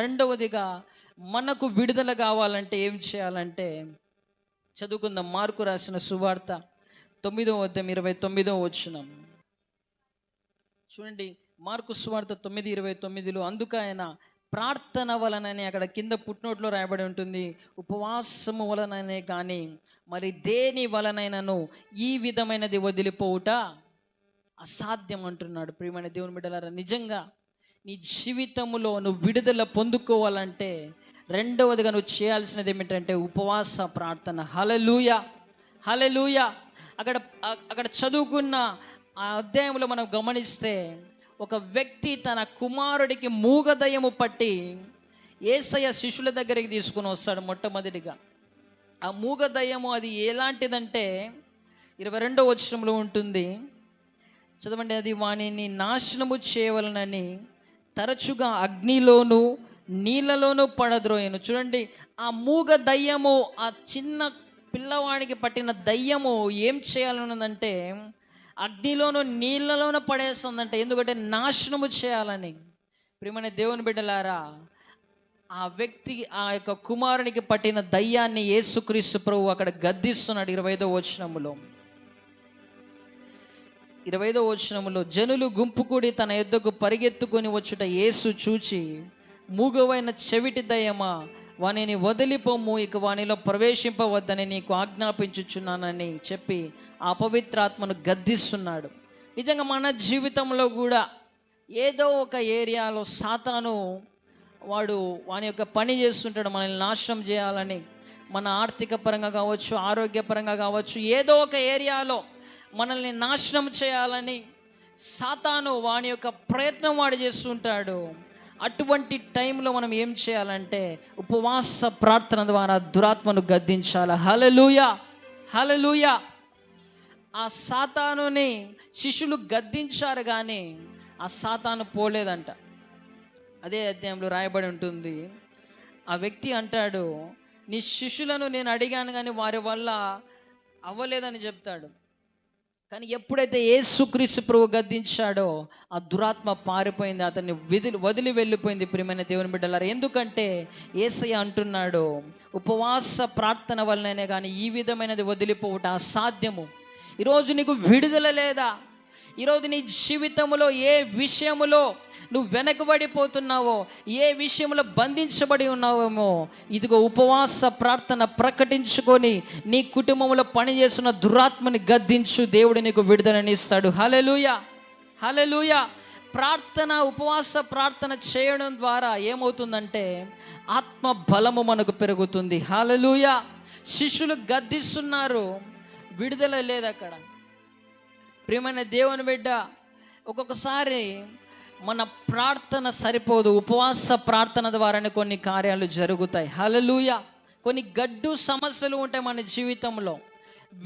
రెండవదిగా మనకు విడుదల కావాలంటే ఏం చేయాలంటే చదువుకుందాం. మార్కు రాసిన సువార్త 9:29 చూడండి. మార్కు సువార్త 9:29లో అందుకు ఆయన ప్రార్థన వలననే, అక్కడ కింద పుట్నోట్లో రాయబడి ఉంటుంది, ఉపవాసము వలననే కానీ మరి దేని వలనైనను ఈ విధమైనది వదిలిపోవుట అసాధ్యం అంటున్నాడు. ప్రియమైన దేవుని బిడ్డలారా, నిజంగా నీ జీవితంలో నువ్వు విడుదల పొందుకోవాలంటే రెండవదిగా నువ్వు చేయాల్సినది ఏమిటంటే ఉపవాస ప్రార్థన. హల్లెలూయా, హల్లెలూయా. అక్కడ చదువుకున్న ఆ అధ్యాయంలో మనం గమనిస్తే ఒక వ్యక్తి తన కుమారుడికి మూగదయ్యము పట్టి యేసయ్య శిష్యుల దగ్గరికి తీసుకుని వస్తాడు. మొట్టమొదటిగా ఆ మూగదయ్యము అది ఎలాంటిదంటే 22వ ఉంటుంది, చదవండి. అది వానిని నాశనము చేయవలనని తరచుగా అగ్నిలోను నీళ్ళలోనూ పడద్రోయను. చూడండి, ఆ మూగ దయ్యము, ఆ చిన్న పిల్లవాడికి పట్టిన దయ్యము ఏం చేయాలన్నదంటే అగ్నిలోను నీళ్ళలోనూ పడేస్తుందంటే, ఎందుకంటే నాశనము చేయాలని. ప్రియమైన దేవుని బిడ్డలారా, ఆ వ్యక్తి, ఆ యొక్క కుమారునికి పట్టిన దయ్యాన్ని యేసుక్రీస్తు ప్రభువు అక్కడ గద్దిస్తున్నాడు. 25వ వచనములో జనులు గుంపు కూడి తన యొద్దకు పరిగెత్తుకొని వచ్చుట యేసు చూచి, మూగవైన చెవిటి దయ్యమా, వానిని వదిలిపోము, ఇక వానిలో ప్రవేశింపవద్దని నీకు ఆజ్ఞాపించుచున్నానని చెప్పి ఆ పవిత్రాత్మను గద్దిస్తున్నాడు. నిజంగా మన జీవితంలో కూడా ఏదో ఒక ఏరియాలో సాతాను వాని యొక్క పని చేస్తుంటాడు, మనల్ని నాశనం చేయాలని. మన ఆర్థిక పరంగా కావచ్చు, ఆరోగ్యపరంగా కావచ్చు, ఏదో ఒక ఏరియాలో మనల్ని నాశనం చేయాలని సాతాను వాని యొక్క ప్రయత్నం వాడు చేస్తుంటాడు. అటువంటి టైంలో మనం ఏం చేయాలంటే ఉపవాస ప్రార్థన ద్వారా దురాత్మను గద్దించాలి. హల్లెలూయా, హల్లెలూయా. ఆ సాతానుని శిష్యులు గద్దించారు కానీ ఆ సాతాను పోలేదంట. అదే అధ్యాయంలో రాయబడి ఉంటుంది. ఆ వ్యక్తి అంటాడు, నీ శిష్యులను నేను అడిగాను కానీ వారి వల్ల అవ్వలేదని చెప్తాడు. కానీ ఎప్పుడైతే యేసుక్రీస్తు ప్రభువు గద్దించాడో ఆ దురాత్మ పారిపోయింది, అతన్ని వదిలి వెళ్ళిపోయింది. ప్రియమైన దేవుని బిడ్డలారా, ఎందుకంటే యేసయ్య అంటున్నాడు, ఉపవాస ప్రార్థన వల్లనే కానీ ఈ విధమైనది వదిలిపోవుట అసాధ్యము. ఈరోజు నీకు విడుదల లేదా? ఈరోజు నీ జీవితంలో ఏ విషయంలో నువ్వు వెనకబడిపోతున్నావో, ఏ విషయంలో బంధించబడి ఉన్నావేమో, ఇదిగో ఉపవాస ప్రార్థన ప్రకటించుకొని నీ కుటుంబంలో పనిచేస్తున్న దురాత్మని గద్దించు, దేవుడు నీకు విడుదలనిస్తాడు. హల్లెలూయా, హల్లెలూయా. ప్రార్థన, ఉపవాస ప్రార్థన చేయడం ద్వారా ఏమవుతుందంటే ఆత్మ బలము మనకు పెరుగుతుంది. హల్లెలూయా. శిష్యులు గద్దిస్తున్నారు, విడుదల లేదు అక్కడ. ప్రియమైన దేవుని బిడ్డ, ఒక్కొక్కసారి మన ప్రార్థన సరిపోదు, ఉపవాస ప్రార్థన ద్వారానే కొన్ని కార్యాలు జరుగుతాయి. హల్లెలూయా. కొన్ని గడ్డు సమస్యలు ఉంటాయి మన జీవితంలో,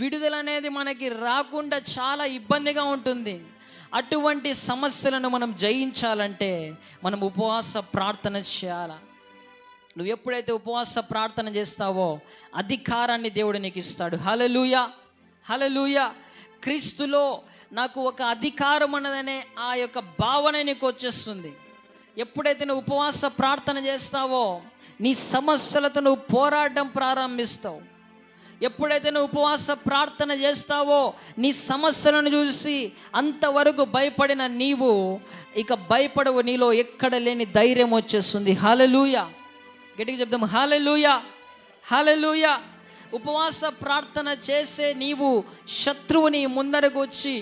విడుదల అనేది మనకి రాకుండా చాలా ఇబ్బందిగా ఉంటుంది. అటువంటి సమస్యలను మనం జయించాలంటే మనం ఉపవాస ప్రార్థన చేయాలి. నువ్వు ఎప్పుడైతే ఉపవాస ప్రార్థన చేస్తావో అధికారాన్ని దేవుడు నీకు ఇస్తాడు. హల్లెలూయా, హల్లెలూయా. క్రీస్తులో నాకు ఒక అధికారం అన్నదనే ఆ యొక్క భావన నీకు వచ్చేస్తుంది. ఎప్పుడైతే నువ్వు ఉపవాస ప్రార్థన చేస్తావో నీ సమస్యలతో నువ్వు పోరాడడం ప్రారంభిస్తావు. ఎప్పుడైతే నువ్వు ఉపవాస ప్రార్థన చేస్తావో నీ సమస్యలను చూసి అంతవరకు భయపడిన నీవు ఇక భయపడవు, నీలో ఎక్కడ లేని ధైర్యం వచ్చేస్తుంది. హల్లెలూయా. గట్టిగా చెప్దాం, హల్లెలూయా, హల్లెలూయా. ఉపవాస ప్రార్థన చేసే నీవు శత్రువుని ముందరకు వచ్చి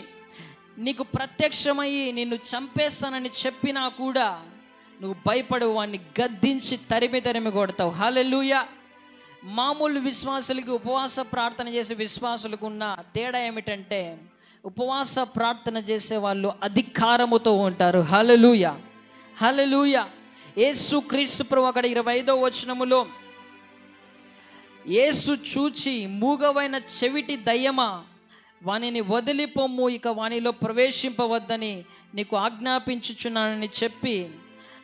నీకు ప్రత్యక్షమయ్యి నిన్ను చంపేస్తానని చెప్పినా కూడా నువ్వు భయపడవు, వాడిని గద్దించి తరిమి కొడతావు. హల్లెలూయా. మామూలు విశ్వాసులకి ఉపవాస ప్రార్థన చేసే విశ్వాసులకు ఉన్న తేడా ఏమిటంటే ఉపవాస ప్రార్థన చేసే వాళ్ళు అధికారముతో ఉంటారు. హల్లెలూయా, హల్లెలూయా. యేసుక్రీస్తు ప్రభువు అక్కడ 25వ యేసు చూచి, మూగవైన చెవిటి దయ్యమా, వానిని వదిలిపోమ్ము, ఇక వానిలో ప్రవేశింపవద్దని నీకు ఆజ్ఞాపించుచున్నానని చెప్పి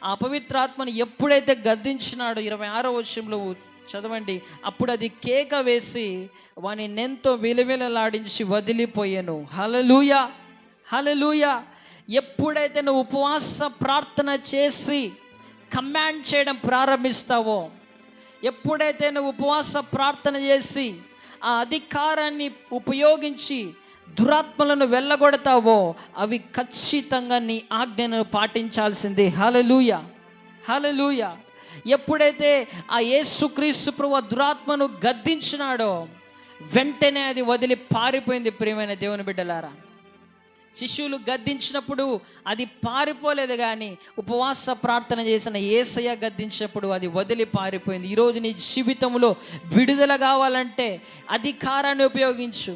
ఆ పవిత్రాత్మను ఎప్పుడైతే గద్దించినాడో 26వ చదవండి, అప్పుడు అది కేక వేసి వాని నెంతో విలవిలలాడించి వదిలిపోయాను. హల్లెలూయా, హల్లెలూయా. ఎప్పుడైతే నువ్వు ఉపవాస ప్రార్థన చేసి కమాండ్ చేయడం ప్రారంభిస్తావో, ఎప్పుడైతే నువ్వు ఉపవాస ప్రార్థన చేసి ఆ అధికారాన్ని ఉపయోగించి దురాత్మలను వెళ్ళగొడతావో, అవి ఖచ్చితంగా నీ ఆజ్ఞను పాటించాల్సిందే. హల్లెలూయా, హల్లెలూయా. ఎప్పుడైతే ఆ యేసుక్రీస్తు ప్రభువు దురాత్మను గద్దించినాడో, వెంటనే అది వదిలి పారిపోయింది. ప్రియమైన దేవుని బిడ్డలారా, శిష్యులు గద్దించినప్పుడు అది పారిపోలేదు, కానీ ఉపవాస ప్రార్థన చేసిన యేసయ్య గద్దించినప్పుడు అది వదిలి పారిపోయింది. ఈరోజు నీ జీవితంలో విడుదల కావాలంటే అధికారాన్ని ఉపయోగించు.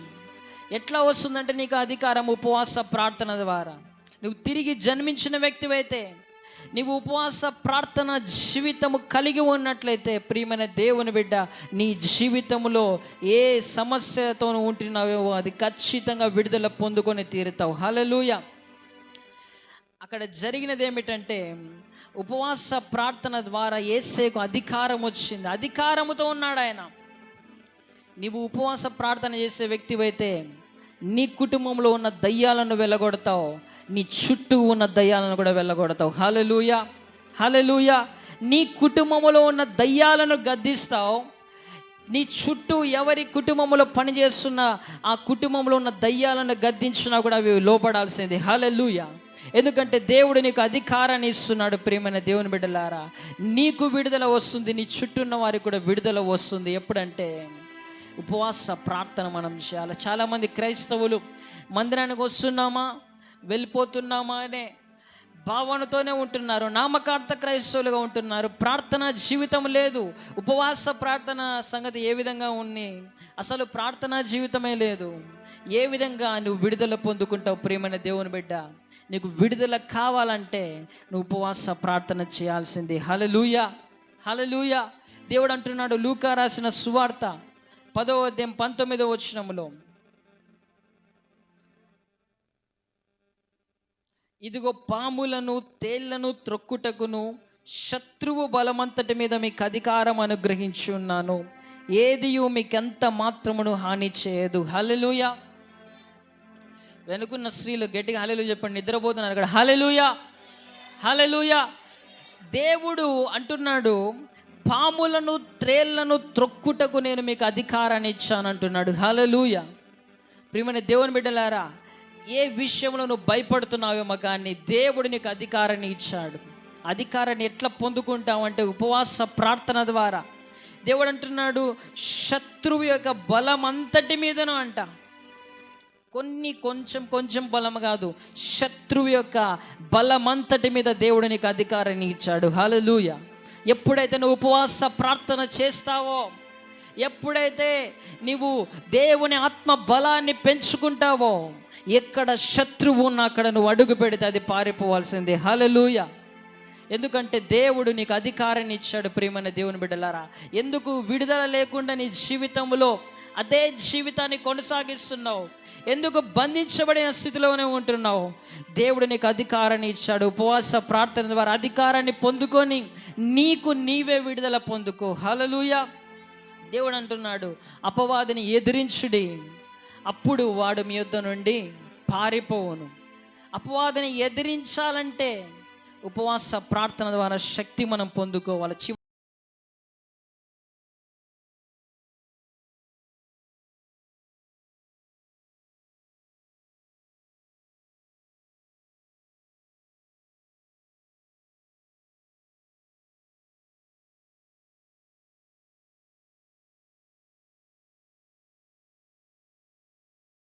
ఎట్లా వస్తుందంటే నీకు అధికారం ఉపవాస ప్రార్థన ద్వారా. నువ్వు తిరిగి జన్మించిన వ్యక్తివైతే, నీవు ఉపవాస ప్రార్థన జీవితము కలిగి ఉన్నట్లయితే, ప్రియమైన దేవుని బిడ్డ, నీ జీవితంలో ఏ సమస్యతో ఉంటున్నావో అది ఖచ్చితంగా విడుదల పొందుకొని తీరుతావు. హల్లెలూయా. అక్కడ జరిగినది ఏమిటంటే, ఉపవాస ప్రార్థన ద్వారా యేసేకు అధికారం వచ్చింది. అధికారముతో ఉన్నాడు ఆయన. నీవు ఉపవాస ప్రార్థన చేసే వ్యక్తివైతే నీ కుటుంబంలో ఉన్న దయ్యాలను వెళ్ళగొడతావు, నీ చుట్టూ ఉన్న దయ్యాలను కూడా వెళ్ళగొడతావు. హల్లెలూయా, హల్లెలూయా. నీ కుటుంబంలో ఉన్న దయ్యాలను గద్దిస్తావు. నీ చుట్టూ ఎవరి కుటుంబంలో పనిచేస్తున్న ఆ కుటుంబంలో ఉన్న దయ్యాలను గద్దించినా కూడా అవి లోపడాల్సింది. హల్లెలూయా. ఎందుకంటే దేవుడు నీకు అధికారాన్ని ఇస్తున్నాడు. ప్రియమైన దేవుని బిడ్డలారా, నీకు విడుదల వస్తుంది, నీ చుట్టూ ఉన్న వారికి కూడా విడుదల వస్తుంది. ఎప్పుడంటే ఉపవాస ప్రార్థన మనం చేయాలి. చాలామంది క్రైస్తవులు మందిరానికి వస్తున్నామా వెళ్ళిపోతున్నామా అనే భావనతోనే ఉంటున్నారు. నామకార్థ క్రైస్తవులుగా ఉంటున్నారు. ప్రార్థన జీవితం లేదు. ఉపవాస ప్రార్థన సంగతి ఏ విధంగా ఉంది? అసలు ప్రార్థనా జీవితమే లేదు. ఏ విధంగా నువ్వు విడుదల పొందుకుంటావు? ప్రియమైన దేవుని బిడ్డ, నీకు విడుదల కావాలంటే నువ్వు ఉపవాస ప్రార్థన చేయాల్సింది. హల్లెలూయా, హల్లెలూయా. దేవుడు అంటున్నాడు లూకా రాసిన సువార్త 10వ అధ్యాయం 19వ వచనములో, ఇదిగో పాములను తేళ్లను త్రొక్కుటకును శత్రువు బలమంతటి మీద మీకు అధికారం అనుగ్రహించి ఉన్నాను, ఏదియు మీకెంత మాత్రమును హాని చేయదు. హల్లెలూయా. వెనుకున్న స్త్రీలు గట్టిగా హల్లెలూయా చెప్పండి. నిద్రపోతున్నారు అక్కడ. హల్లెలూయా, హల్లెలూయా. దేవుడు అంటున్నాడు, పాములను త్రేళ్లను త్రొక్కుటకు నేను మీకు అధికారాన్ని ఇచ్చానంటున్నాడు. హల్లెలూయా. ప్రియమైన దేవుని బిడ్డలారా, ఏ విషయంలో నువ్వు భయపడుతున్నావేమో కానీ దేవుడు నీకు అధికారాన్ని ఇచ్చాడు. అధికారాన్ని ఎట్లా పొందుకుంటావంటే ఉపవాస ప్రార్థన ద్వారా. దేవుడు అంటున్నాడు, శత్రువు యొక్క బలం అంతటి మీదను అంట, కొంచెం బలం కాదు, శత్రువు యొక్క బలమంతటి మీద దేవుడు నీకు అధికారాన్ని ఇచ్చాడు. హల్లెలూయా. ఎప్పుడైతే నువ్వు ఉపవాస ప్రార్థన చేస్తావో, ఎప్పుడైతే నీవు దేవుని ఆత్మ బలాన్ని పెంచుకుంటావో, ఎక్కడ శత్రువు ఉన్నా అక్కడ నువ్వు అడుగు పెడితే అది పారిపోవాల్సిందే. హల్లెలూయా. ఎందుకంటే దేవుడు నీకు అధికారాన్ని ఇచ్చాడు. ప్రియమైన దేవుని బిడ్డలారా, ఎందుకు విడుదల లేకుండా నీ జీవితంలో అదే జీవితాన్ని కొనసాగిస్తున్నావు? ఎందుకు బంధించబడిన స్థితిలోనే ఉంటున్నావు? దేవుడు నీకు అధికారాన్ని ఇచ్చాడు. ఉపవాస ప్రార్థన ద్వారా అధికారాన్ని పొందుకొని నీకు నీవే విడుదల పొందుకో. హల్లెలూయా. దేవుడు అంటున్నాడు, అపవాదిని ఎదిరించుడి, అప్పుడు వాడు మీ యొద్ద నుండి పారిపోవును. అపవాదిని ఎదిరించాలంటే ఉపవాస ప్రార్థన ద్వారా శక్తి మనం పొందుకోవాలి.